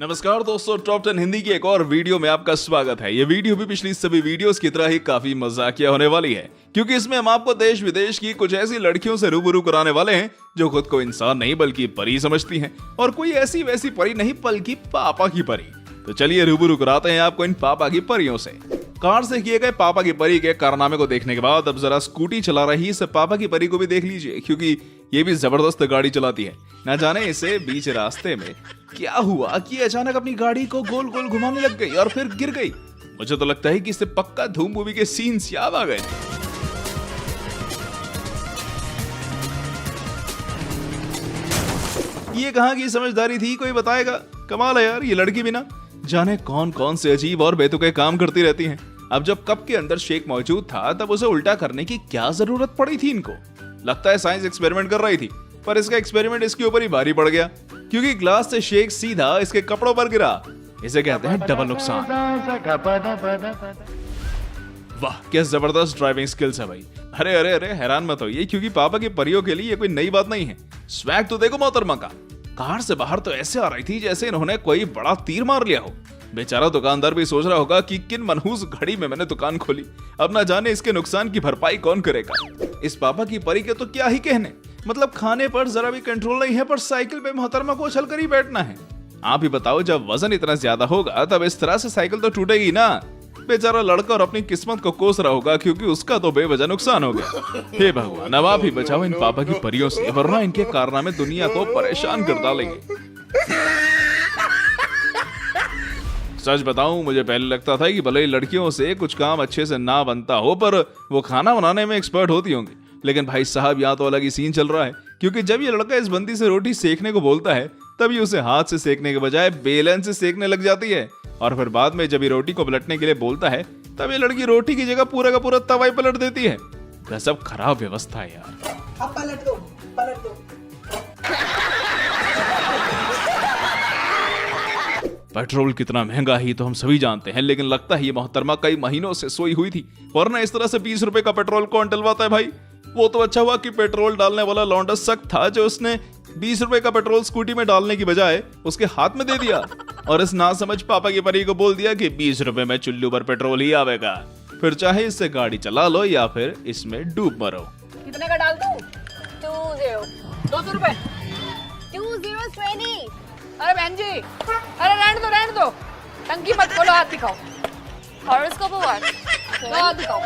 नमस्कार दोस्तों, टॉप 10 हिंदी की एक और वीडियो में आपका स्वागत है। ये वीडियो भी पिछली सभी वीडियोस की तरह ही काफी मजाकिया होने वाली है, क्योंकि इसमें हम आपको देश विदेश की कुछ ऐसी लड़कियों से रूबरू कराने वाले हैं जो खुद को इंसान नहीं बल्कि परी समझती हैं, और कोई ऐसी वैसी परी नहीं बल्कि पापा की परी। तो चलिए रूबरू कराते हैं आपको इन पापा की परियों से। कार से किए गए पापा की परी के कारनामे को देखने के बाद अब जरा स्कूटी चला रही इस पापा की परी को भी देख लीजिए, क्योंकि ये भी जबरदस्त गाड़ी चलाती है। न जाने इसे बीच रास्ते में क्या हुआ कि अचानक अपनी गाड़ी को गोल गोल घुमाने लग गई और फिर गिर गई। मुझे तो लगता है कि इसे पक्का धूम मूवी के सीन्स याद आ गए। ये कहां की समझदारी थी, कोई बताएगा? कमाल है यार, ये लड़की भी ना जाने कौन कौन से अजीब और बेतुके काम करती रहती हैं। अब जब कप के अंदर शेक मौजूद था तब उसे उल्टा करने की क्या जरूरत पड़ी थी इनको? लगता है साइंस एक्सपेरिमेंट कर रही थी, पर इसका एक्सपेरिमेंट इसके ऊपर ही भारी पड़ गया, क्योंकि ग्लास से शेक सीधा इसके कपड़ों पर गिरा। इसे कहते हैं डबल नुकसान। वाह, क्या जबरदस्त ड्राइविंग स्किल्स है भाई। अरे अरे अरे, हैरान मत होइए, क्योंकि पापा की परियों के लिए ये कोई नई बात नहीं है। स्वैग तो देखो मोहतरमा का। कार से बाहर तो ऐसे आ रही थी जैसे इन्होंने कोई बड़ा तीर मार लिया हो। बेचारा दुकानदार भी सोच रहा होगा कि किन मनहूस घड़ी में मैंने दुकान खोली, अब ना जाने इसके नुकसान की भरपाई कौन करेगा। इस पापा की परी के तो क्या ही कहने, मतलब खाने पर जरा भी कंट्रोल नहीं है, पर साइकिल पे मोहतरमा को उछल कर ही बैठना है। आप ही बताओ, जब वजन इतना ज्यादा होगा तब इस तरह से साइकिल तो टूटेगी ना। बेचारा लड़का और अपनी किस्मत को कोस रहा होगा, क्योंकि उसका तो बेवजह नुकसान हो गया। हे भगवान, अब आप ही बचाओ इन पापा की परियों से, वरना इनके कारनामे दुनिया को परेशान कर डालेंगे। सच बताऊं, मुझे पहले लगता था कि भले ही लड़कियों से कुछ काम अच्छे से ना बनता हो, पर वो खाना बनाने में एक्सपर्ट होती होंगी। लेकिन भाई साहब, यहाँ तो अलग ही सीन चल रहा है, क्योंकि जब ये लड़का इस बंदी से रोटी सेकने को बोलता है तभी उसे हाथ से सेकने के बजाय बेलन से सेकने लग जाती है, और फिर बाद में जब ये रोटी को पलटने के लिए बोलता है तब ये लड़की रोटी की जगह पूरा का पूरा तवा ही पलट देती है। गजब खराब व्यवस्था है यार। अब पलट दो, पलट दो। पेट्रोल कितना महंगा ही तो हम सभी जानते हैं, लेकिन लगता है ये मोहतरमा कई महीनों से सोई हुई थी, वरना इस तरह से 20 रुपए का पेट्रोल कौन डलवाता है भाई। वो तो अच्छा हुआ कि पेट्रोल डालने वाला लौंडा सख्त था, जो उसने 20 रुपए का पेट्रोल स्कूटी में डालने की बजाय उसके हाथ में दे दिया, और इस नासमझ पापा की परी को बोल दिया कि 20 रुपए में चुल्लू पर पेट्रोल ही आवेगा, फिर चाहे इससे गाड़ी चला लो या फिर इसमें डूब मरो। कितने का डाल दूं? 200 रुपए। 2020। अरे बहन जी, अरे रहने दो, टंकी मत खोलो, हाथ दिखाओ। हॉरोस्कोप हुआ, तो हाथ दिखाओ।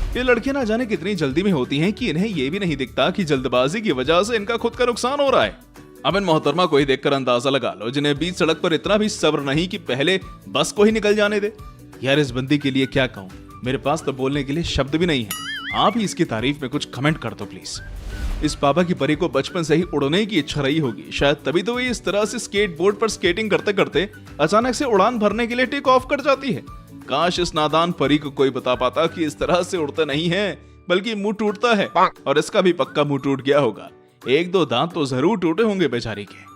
ये लड़कियां ना जाने कितनी जल्दी में होती हैं कि इन्हें ये भी नहीं दिखता कि जल्दबाजी की वजह से इनका खुद का नुकसान हो रहा है। अब इन मोहतरमा को ही देखकर अंदाजा लगा लो, जिन्हें बीच सड़क पर इतना भी सब्र नहीं कि पहले बस को ही निकल जाने दे। यार, इस बंदी के लिए क्या कहूं, मेरे पास तो बोलने के लिए शब्द भी नहीं है। आप ही इसकी तारीफ में कुछ कमेंट कर दो प्लीज। इस पापा की परी को बचपन से ही उड़ने की इच्छा रही होगी, शायद तभी तो ये इस तरह से स्केटबोर्ड पर स्केटिंग करते करते अचानक से उड़ान भरने के लिए टेक ऑफ कर जाती है। काश इस नादान परी को कोई बता पाता कि इस तरह से उड़ता नहीं है, बल्कि मुंह टूटता है, और इसका भी पक्का मुंह टूट गया होगा। 1-2 दांत तो जरूर टूटे होंगे बेचारी के।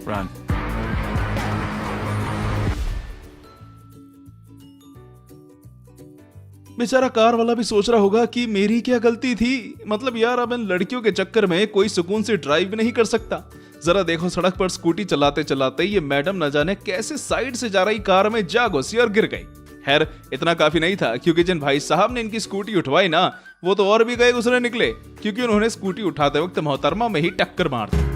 Run. बेचारा कार वाला भी सोच रहा होगा कि मेरी क्या गलती थी। मतलब यार, अब इन लड़कियों के चक्कर में कोई सुकून से ड्राइव भी नहीं कर सकता। जरा देखो, सड़क पर स्कूटी चलाते चलाते ये मैडम न जाने कैसे साइड से जा रही कार में जा घुसी और गिर गई। खैर, इतना काफी नहीं था, क्योंकि जिन भाई साहब ने इनकी स्कूटी उठवाई ना, वो तो और भी गए गुजरे निकले, क्योंकि उन्होंने स्कूटी उठाते वक्त मोहतरमा में ही टक्कर मार दी।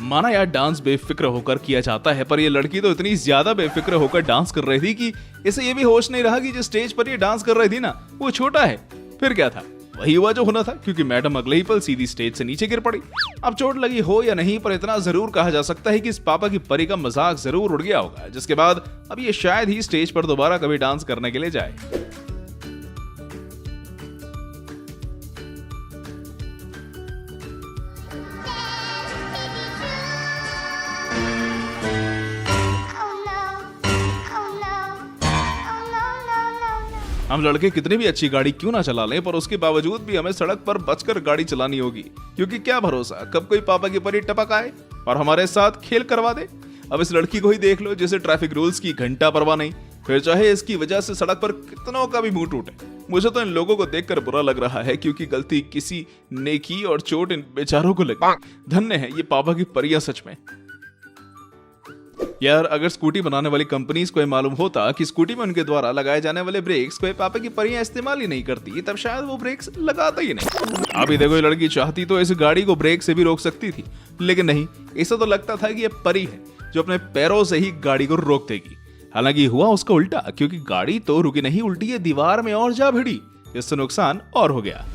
माना यार, डांस बेफिक्र होकर किया जाता है, पर ये लड़की तो इतनी ज्यादा बेफिक्र होकर डांस कर रही थी कि इसे ये भी होश नहीं रहा कि जिस स्टेज पर ये डांस कर रही थी ना, वो छोटा है। फिर क्या था, वही हुआ जो होना था, क्योंकि मैडम अगले ही पल सीधी स्टेज से नीचे गिर पड़ी। अब चोट लगी हो या नहीं, पर इतना जरूर कहा जा सकता है कि इस पापा की परी का मजाक जरूर उड़ गया होगा, जिसके बाद अब ये शायद ही स्टेज पर दोबारा कभी डांस करने के लिए जाए। हम लड़के कितनी भी अच्छी गाड़ी क्यों ना चला लें, पर उसके बावजूद भी हमें सड़क पर बचकर गाड़ी चलानी होगी, क्योंकि क्या भरोसा कब कोई पापा की परी टपक आए और हमारे साथ खेल करवा दे। अब इस लड़की को ही देख लो जिसे ट्रैफिक रूल्स की घंटा परवाह नहीं, फिर चाहे इसकी वजह से सड़क पर कितनों का भी मुंह टूटे। मुझे तो इन लोगों को देखकर बुरा लग रहा है, क्योंकि गलती किसी ने की और चोट इन बेचारों को लगी। धन्य है ये पापा की परियां सच में। यार अगर स्कूटी बनाने वाली कंपनीज को मालूम होता कि स्कूटी में उनके द्वारा लगाए जाने वाले ब्रेक्स को पापा की परियां इस्तेमाल ही नहीं करती, तब शायद वो ब्रेक्स लगाता ही नहीं। अभी देखो ये लड़की चाहती तो इस गाड़ी को ब्रेक से भी रोक सकती थी, लेकिन नहीं, ऐसा तो लगता था कि ये परी है जो अपने पैरों से ही गाड़ी को रोक देगी। हालांकि हुआ उसका उल्टा, क्योंकि गाड़ी तो रुकी नहीं, उल्टी ये दीवार में और जा भिड़ी, इससे नुकसान और हो गया।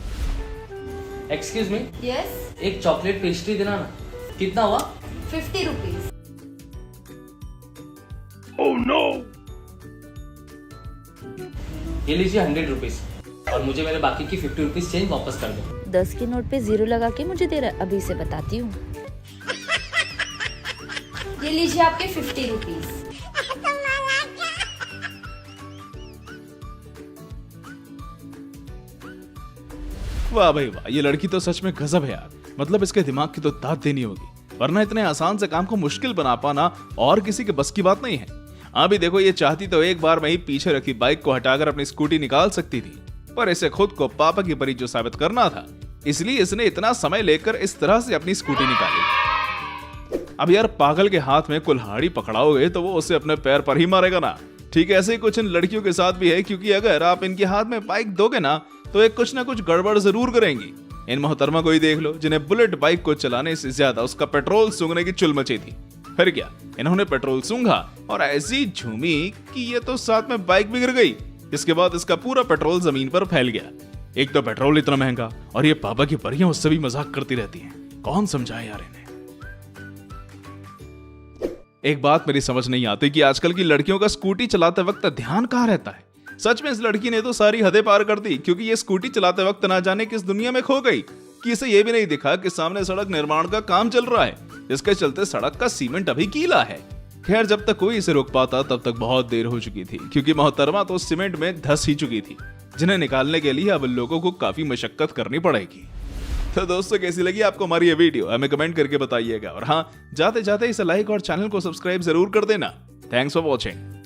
एक्सक्यूज मी, यस, एक चॉकलेट पेस्ट्री देना ना। कितना हुआ? 50 रुपीज। ये लीजिए 100 रुपीज, और मुझे मेरे बाकी की 50 रुपीज चेंज वापस कर दो। 10 के नोट पे 0 लगा के मुझे दे रहा, अभी से बताती हूँ। ये लीजिए आपके 50 रुपीज। वाह भाई वाह, ये लड़की तो सच में गजब है यार। मतलब इसके दिमाग की तो दाद देनी होगी, वरना इतने आसान से काम को मुश्किल बना पाना और किसी के बस की बात नहीं है। अभी देखो ये चाहती तो एक बार में ही पीछे रखी बाइक को हटाकर अपनी स्कूटी निकाल सकती थी, पर इसे खुद को पापा की परी जो साबित करना था, इसलिए इसने इतना समय लेकर इस तरह से अपनी स्कूटी निकाली। अब यार पागल के हाथ में कुल्हाड़ी पकड़ाओगे तो वो उसे अपने पैर पर ही मारेगा ना। ठीक है, ऐसे ही कुछ इन लड़कियों के साथ भी है, क्योंकि अगर आप इनके हाथ में बाइक दोगे ना तो एक कुछ ना कुछ गड़बड़ जरूर करेंगी। इन मोहतरमा को ही देख लो जिन्हें बुलेट बाइक को चलाने से ज्यादा उसका पेट्रोल सूंघने की चुल मची थी। फिर क्या, इन्होंने पेट्रोल सूंघा और ऐसी झूमी कि ये तो साथ में बाइक भी गिर गई। इसके बाद इसका पूरा पेट्रोल जमीन पर फैल गया। एक तो पेट्रोल इतना महंगा और ये पापा की परियां उससे भी मजाक करती रहती हैं। कौन समझाए यार इन्हें। एक बात मेरी समझ नहीं आती कि आजकल की लड़कियों का स्कूटी चलाते वक्त ध्यान कहाँ रहता है। सच में इस लड़की ने तो सारी हदें पार कर दी, क्योंकि ये स्कूटी चलाते वक्त ना जाने किस दुनिया में खो गई कि इसे ये भी नहीं दिखा कि सामने सड़क निर्माण का काम चल रहा है, जिसके चलते सड़क का सीमेंट अभी गीला है। खैर जब तक कोई इसे रोक पाता तब तक बहुत देर हो चुकी थी, क्योंकि मोहतरमा तो सीमेंट में धंस ही चुकी थी, जिन्हें निकालने के लिए अब लोगों को काफी मशक्कत करनी पड़ेगी। तो दोस्तों कैसी लगी आपको हमारी ये वीडियो, हमें कमेंट करके बताइएगा, और हाँ जाते जाते इसे लाइक और चैनल को सब्सक्राइब जरूर कर देना। Thanks for watching.